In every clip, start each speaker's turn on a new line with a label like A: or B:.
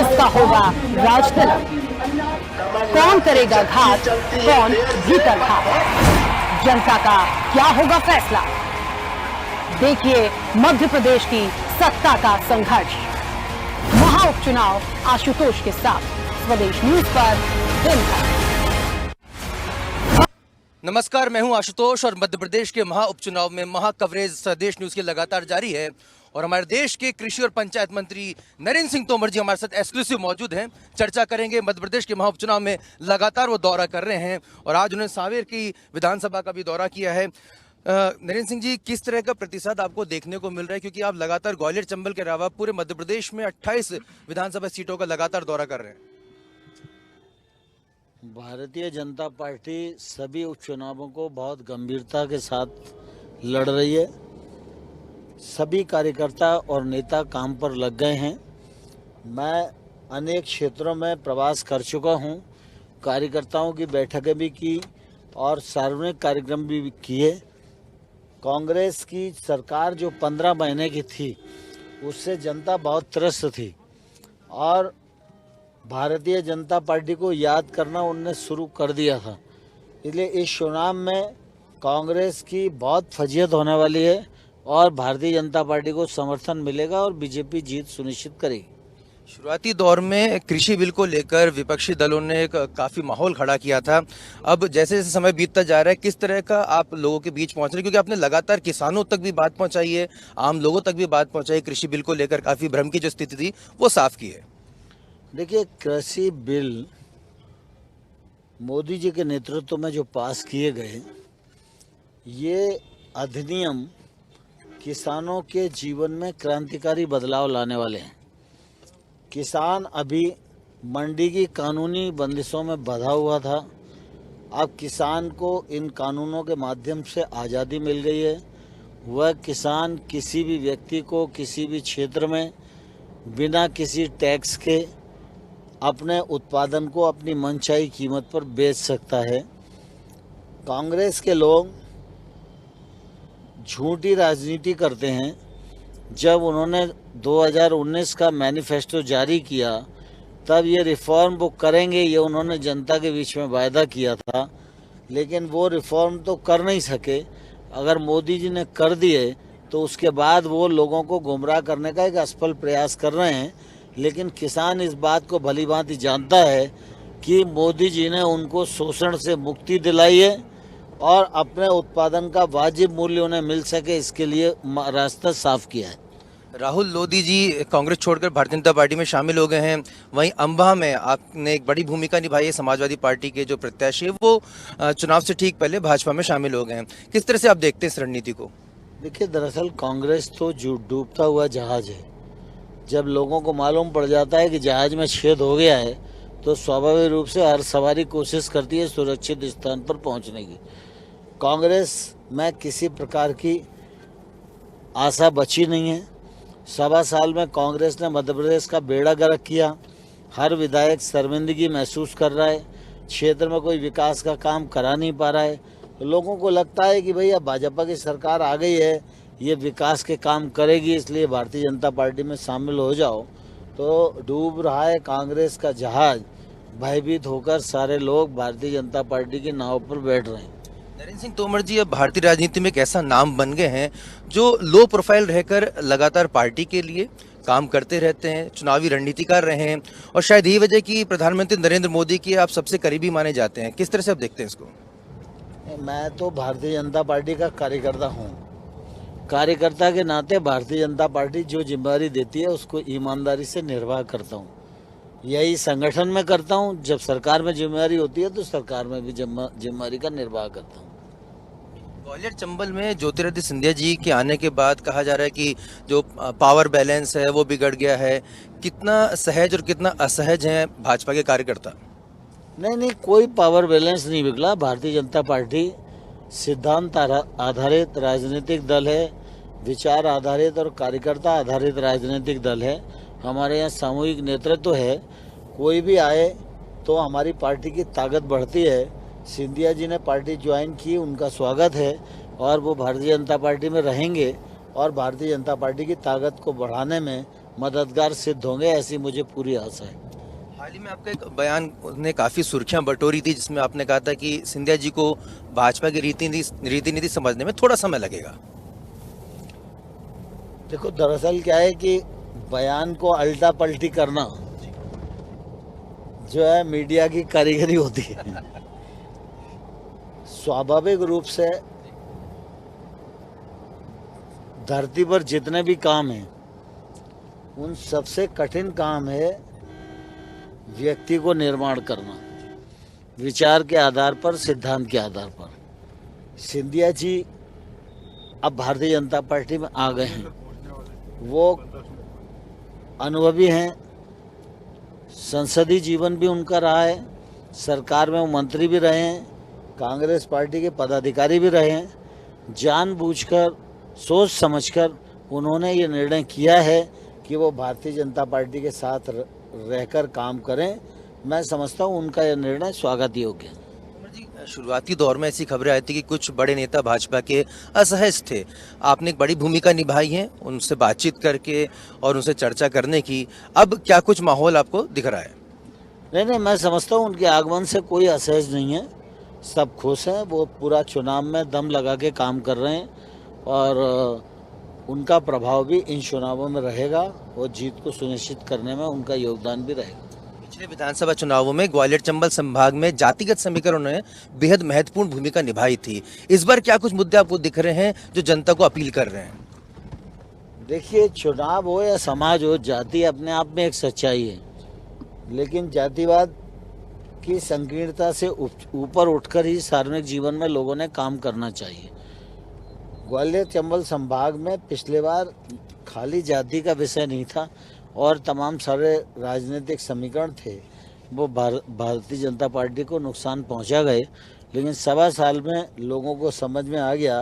A: किसका होगा राज तिलक? कौन करेगा घात, कौन भीतर घात? जनता का क्या होगा फैसला? देखिए मध्य प्रदेश की सत्ता का संघर्ष। महा उपचुनाव आशुतोष के साथ स्वदेश न्यूज पर दिन भर।
B: नमस्कार, मैं हूं आशुतोष और मध्य प्रदेश के महा उपचुनाव में महा कवरेज स्वदेश न्यूज की लगातार जारी है। और हमारे देश के कृषि और पंचायत मंत्री नरेंद्र सिंह तोमर जी हमारे साथ एक्सक्लूसिव मौजूद हैं। चर्चा करेंगे। मध्य प्रदेश के महा उपचुनाव में लगातार वो दौरा कर रहे हैं और आज उन्होंने सांवेर की विधानसभा का भी दौरा किया है। नरेंद्र सिंह जी, किस तरह का प्रतिशत आपको देखने को मिल रहा है, क्योंकि आप लगातार ग्वालियर चंबल के अलावा पूरे मध्य प्रदेश में 28 विधानसभा सीटों का लगातार दौरा कर रहे हैं?
C: भारतीय जनता पार्टी सभी उपचुनावों को बहुत गंभीरता के साथ लड़ रही है। सभी कार्यकर्ता और नेता काम पर लग गए हैं। मैं अनेक क्षेत्रों में प्रवास कर चुका हूं, कार्यकर्ताओं की बैठकें भी की और सार्वजनिक कार्यक्रम भी किए। कांग्रेस की सरकार जो 15 महीने की थी उससे जनता बहुत त्रस्त थी और भारतीय जनता पार्टी को याद करना उनने शुरू कर दिया था। इसलिए इस चुनाव में कांग्रेस की बहुत फजीहत होने वाली है और भारतीय जनता पार्टी को समर्थन मिलेगा और बीजेपी जीत सुनिश्चित करेगी।
B: शुरुआती दौर में कृषि बिल को लेकर विपक्षी दलों ने काफी माहौल खड़ा किया था। अब जैसे जैसे समय बीतता जा रहा है, किस तरह का आप लोगों के बीच पहुंच रहे हैं? क्योंकि आपने लगातार किसानों तक भी बात पहुंचाई है, आम लोगों तक भी बात पहुंचाई, कृषि बिल को लेकर काफी भ्रम की जो स्थिति थी वो साफ की है।
C: देखिए, कृषि बिल मोदी जी के नेतृत्व में जो पास किए गए, ये अधिनियम किसानों के जीवन में क्रांतिकारी बदलाव लाने वाले हैं। किसान अभी मंडी की कानूनी बंदिशों में बंधा हुआ था। अब किसान को इन कानूनों के माध्यम से आज़ादी मिल गई है। वह किसान किसी भी व्यक्ति को किसी भी क्षेत्र में बिना किसी टैक्स के अपने उत्पादन को अपनी मनचाही कीमत पर बेच सकता है। कांग्रेस के लोग झूठी राजनीति करते हैं। जब उन्होंने 2019 का मैनिफेस्टो जारी किया तब ये रिफॉर्म वो करेंगे, ये उन्होंने जनता के बीच में वायदा किया था, लेकिन वो रिफॉर्म तो कर नहीं सके। अगर मोदी जी ने कर दिए तो उसके बाद वो लोगों को गुमराह करने का एक असफल प्रयास कर रहे हैं। लेकिन किसान इस बात को भली भांति जानता है कि मोदी जी ने उनको शोषण से मुक्ति दिलाई है और अपने उत्पादन का वाजिब मूल्य उन्हें मिल सके, इसके लिए रास्ता साफ किया है।
B: राहुल लोधी जी कांग्रेस छोड़कर भारतीय जनता पार्टी में शामिल हो गए हैं। वहीं अंबाह में आपने एक बड़ी भूमिका निभाई है। समाजवादी पार्टी के जो प्रत्याशी है वो चुनाव से ठीक पहले भाजपा में शामिल हो गए हैं। किस तरह से आप देखते हैं इस रणनीति को?
C: देखिए, दरअसल कांग्रेस तो डूबता हुआ जहाज है। जब लोगों को मालूम पड़ जाता है कि जहाज में छेद हो गया है तो स्वाभाविक रूप से हर सवारी कोशिश करती है सुरक्षित स्थान पर पहुंचने की। कांग्रेस में किसी प्रकार की आशा बची नहीं है। 1.25 साल में कांग्रेस ने मध्य प्रदेश का बेड़ा गर्क किया। हर विधायक शर्मिंदगी महसूस कर रहा है, क्षेत्र में कोई विकास का काम करा नहीं पा रहा है। तो लोगों को लगता है कि भैया भाजपा की सरकार आ गई है, ये विकास के काम करेगी, इसलिए भारतीय जनता पार्टी में शामिल हो जाओ। तो डूब रहा है कांग्रेस का जहाज। भयभीत होकर सारे लोग भारतीय जनता पार्टी की नाव पर बैठ रहे हैं।
B: नरेंद्र सिंह तोमर जी अब भारतीय राजनीति में एक ऐसा नाम बन गए हैं जो लो प्रोफाइल रहकर लगातार पार्टी के लिए काम करते रहते हैं, चुनावी रणनीतिकार रहे हैं और शायद यही वजह कि प्रधानमंत्री नरेंद्र मोदी की आप सबसे करीबी माने जाते हैं। किस तरह से आप देखते हैं इसको?
C: मैं तो भारतीय जनता पार्टी का कार्यकर्ता हूँ। कार्यकर्ता के नाते भारतीय जनता पार्टी जो जिम्मेदारी देती है उसको ईमानदारी से निर्वाह करता हूँ। यही संगठन में करता हूँ। जब सरकार में जिम्मेदारी होती है तो सरकार में भी जिम्मेदारी का निर्वाह करता हूँ।
B: ग्वालियर चंबल में ज्योतिरादित्य सिंधिया जी के आने के बाद कहा जा रहा है कि जो पावर बैलेंस है वो बिगड़ गया है। कितना सहज और कितना असहज है भाजपा के कार्यकर्ता?
C: नहीं, कोई पावर बैलेंस नहीं बिगड़ा। भारतीय जनता पार्टी सिद्धांत आधारित राजनीतिक दल है, विचार आधारित और कार्यकर्ता आधारित राजनीतिक दल है। हमारे यहाँ सामूहिक नेतृत्व है। कोई भी आए तो हमारी पार्टी की ताकत बढ़ती है। सिंधिया जी ने पार्टी ज्वाइन की, उनका स्वागत है और वो भारतीय जनता पार्टी में रहेंगे और भारतीय जनता पार्टी की ताकत को बढ़ाने में मददगार सिद्ध होंगे, ऐसी मुझे पूरी आशा है।
B: हाल ही में आपका एक बयान ने काफी सुर्खियां बटोरी थी, जिसमें आपने कहा था कि सिंधिया जी को भाजपा की रीति नीति समझने में थोड़ा समय लगेगा।
C: देखो, दरअसल क्या है कि बयान को अल्टा पल्टी करना जो है मीडिया की कारीगरी होती है। स्वाभाविक रूप से धरती पर जितने भी काम हैं, उन सबसे कठिन काम है व्यक्ति को निर्माण करना, विचार के आधार पर, सिद्धांत के आधार पर। सिंधिया जी अब भारतीय जनता पार्टी में आ गए हैं, वो अनुभवी हैं, संसदीय जीवन भी उनका रहा है, सरकार में वो मंत्री भी रहे हैं, कांग्रेस पार्टी के पदाधिकारी भी रहे हैं। जानबूझकर, सोच समझकर उन्होंने ये निर्णय किया है कि वो भारतीय जनता पार्टी के साथ रहकर काम करें। मैं समझता हूँ उनका यह निर्णय स्वागत योग्य है।
B: शुरुआती दौर में ऐसी खबरें आई थी कि कुछ बड़े नेता भाजपा के असहज थे, आपने एक बड़ी भूमिका निभाई है उनसे बातचीत करके और उनसे चर्चा करने की। अब क्या कुछ माहौल आपको दिख रहा है?
C: नहीं, मैं समझता हूँ उनके आगमन से कोई असहज नहीं है, सब खुश हैं। वो पूरा चुनाव में दम लगा के काम कर रहे हैं और उनका प्रभाव भी इन चुनावों में रहेगा और जीत को सुनिश्चित करने में उनका योगदान भी रहेगा।
B: पिछले विधानसभा चुनावों में ग्वालियर चंबल संभाग में जातिगत समीकरणों ने बेहद महत्वपूर्ण भूमिका निभाई थी। इस बार क्या कुछ मुद्दे आपको दिख रहे हैं जो जनता को अपील कर रहे हैं?
C: देखिए, चुनाव हो या समाज हो, जाति अपने आप में एक सच्चाई है, लेकिन जातिवाद की संकीर्णता से ऊपर उठकर ही सार्वजनिक जीवन में लोगों ने काम करना चाहिए। ग्वालियर चंबल संभाग में पिछले बार खाली जाति का विषय नहीं था और तमाम सारे राजनीतिक समीकरण थे, वो भारतीय जनता पार्टी को नुकसान पहुंचा गए। लेकिन 1.25 साल में लोगों को समझ में आ गया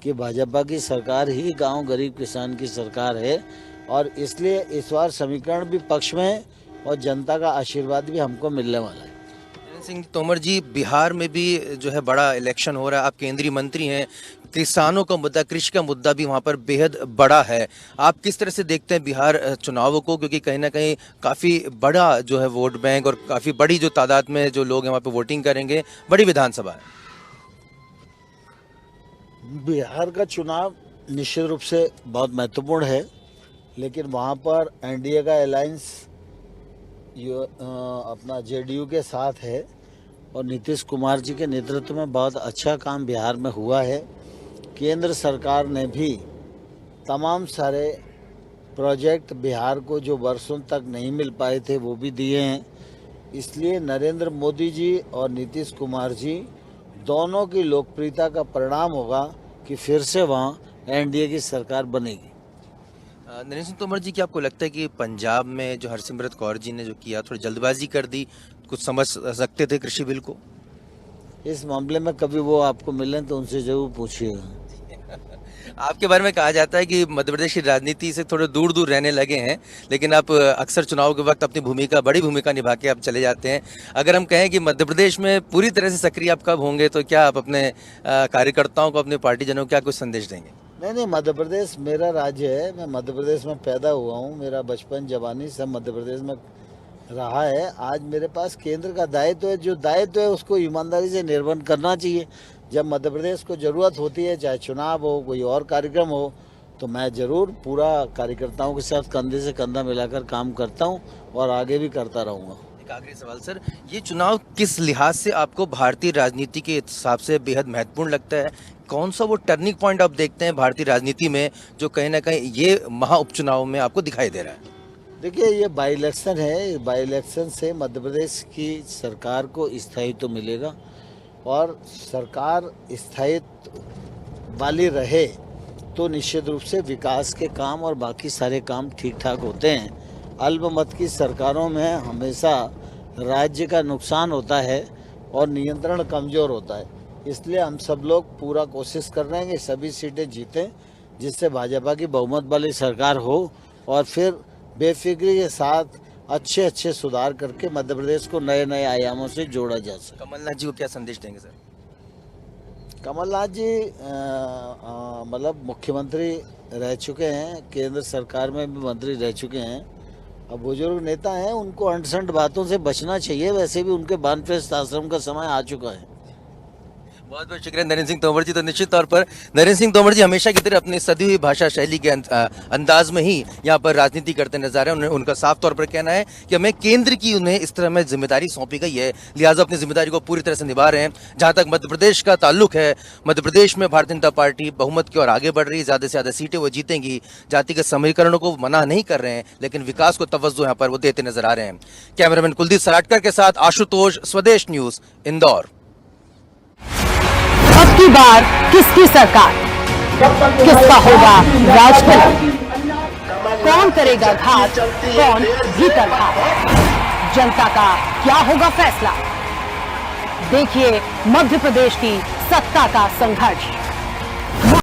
C: कि भाजपा की सरकार ही गांव गरीब किसान की सरकार है और इसलिए इस बार समीकरण भी पक्ष में है और जनता का आशीर्वाद भी हमको मिलने वाला है।
B: नरेंद्र सिंह तोमर जी, बिहार में भी जो है बड़ा इलेक्शन हो रहा है, आप केंद्रीय मंत्री हैं, किसानों का मुद्दा, कृषि का मुद्दा भी वहाँ पर बेहद बड़ा है। आप किस तरह से देखते हैं बिहार चुनावों को, क्योंकि कहीं ना कहीं काफ़ी बड़ा जो है वोट बैंक और काफ़ी बड़ी जो तादाद में जो लोग हैं वहाँ पर वोटिंग करेंगे, बड़ी विधानसभा है।
C: बिहार का चुनाव निश्चित रूप से बहुत महत्वपूर्ण है, लेकिन वहाँ पर एनडीए का अलायंस अपना जेडीयू के साथ है और नीतीश कुमार जी के नेतृत्व में बहुत अच्छा काम बिहार में हुआ है। केंद्र सरकार ने भी तमाम सारे प्रोजेक्ट बिहार को जो वर्षों तक नहीं मिल पाए थे वो भी दिए हैं। इसलिए नरेंद्र मोदी जी और नीतीश कुमार जी दोनों की लोकप्रियता का परिणाम होगा कि फिर से वहाँ एनडीए की सरकार बनेगी।
B: नरेंद्र सिंह तोमर जी, क्या आपको लगता है कि पंजाब में जो हरसिमरत कौर जी ने जो किया, थोड़ी जल्दबाजी कर दी, कुछ समझ सकते थे कृषि बिल को?
C: इस मामले में कभी वो आपको मिलें तो उनसे जरूर पूछिएगा।
B: आपके बारे में कहा जाता है कि मध्य प्रदेश की राजनीति से थोड़े दूर दूर रहने लगे हैं, लेकिन आप अक्सर चुनाव के वक्त अपनी बड़ी भूमिका निभा के आप चले जाते हैं। अगर हम कहें कि मध्य प्रदेश में पूरी तरह से सक्रिय आप कब होंगे, तो क्या आप अपने कार्यकर्ताओं को, अपने पार्टीजनों को क्या कुछ संदेश देंगे?
C: नहीं, मध्य प्रदेश मेरा राज्य है, मैं मध्य प्रदेश में पैदा हुआ हूँ, मेरा बचपन जवानी सब मध्य प्रदेश में रहा है। आज मेरे पास केंद्र का दायित्व है, जो दायित्व है उसको ईमानदारी से निर्वहन करना चाहिए। जब मध्य प्रदेश को ज़रूरत होती है, चाहे चुनाव हो, कोई और कार्यक्रम हो, तो मैं ज़रूर पूरा कार्यकर्ताओं के साथ कंधे से कंधा मिलाकर काम करता हूँ और आगे भी करता रहूँगा।
B: एक आखिरी सवाल सर, ये चुनाव किस लिहाज से आपको भारतीय राजनीति के हिसाब से बेहद महत्वपूर्ण लगता है? कौन सा वो टर्निंग पॉइंट आप देखते हैं भारतीय राजनीति में जो कहीं ना कहीं ये महा उपचुनाव में आपको दिखाई दे रहा है?
C: देखिए, ये बाई इलेक्शन है, बाई इलेक्शन से मध्य प्रदेश की सरकार को स्थायित्व मिलेगा और सरकार स्थायित्व वाली रहे तो निश्चित रूप से विकास के काम और बाकी सारे काम ठीक ठाक होते हैं। अल्पमत की सरकारों में हमेशा राज्य का नुकसान होता है और नियंत्रण कमज़ोर होता है। इसलिए हम सब लोग पूरा कोशिश कर रहे हैं कि सभी सीटें जीतें, जिससे भाजपा की बहुमत वाली सरकार हो और फिर बेफिक्री के साथ अच्छे सुधार करके मध्य प्रदेश को नए नए आयामों से जोड़ा जा सके।
B: कमलनाथ जी को क्या संदेश देंगे सर?
C: कमलनाथ जी मतलब मुख्यमंत्री रह चुके हैं, केंद्र सरकार में भी मंत्री रह चुके हैं। अब बुजुर्ग नेता हैं, उनको अंटसंट बातों से बचना चाहिए। वैसे भी उनके वानप्रस्थ आश्रम का समय आ चुका है।
B: बहुत बहुत शुक्रिया नरेंद्र सिंह तोमर जी। तो निश्चित तौर पर नरेंद्र सिंह तोमर जी हमेशा की तरह अपनी सदी हुई भाषा शैली के अंदाज में ही यहाँ पर राजनीति करते नजर आ रहे हैं। उनका साफ तौर पर कहना है कि हमें केंद्र की उन्हें इस तरह में जिम्मेदारी सौंपी गई है, लिहाजा अपनी जिम्मेदारी को पूरी तरह से निभा रहे हैं। जहां तक मध्य प्रदेश का ताल्लुक है, मध्य प्रदेश में भारतीय जनता पार्टी बहुमत की ओर आगे बढ़ रही है, ज्यादा से ज्यादा सीटें वो जीतेंगी। जातिगत समीकरणों को मना नहीं कर रहे हैं, लेकिन विकास को तवज्जो यहाँ पर वो देते नजर आ रहे हैं। कैमरामैन कुलदीप सराटकर के साथ आशुतोष, स्वदेश न्यूज, इंदौर।
A: अब की बार किसकी सरकार, किसका होगा राज तिलक, कौन करेगा घात, कौन भीतर घात, जनता का क्या होगा फैसला। देखिए मध्य प्रदेश की सत्ता का संघर्ष।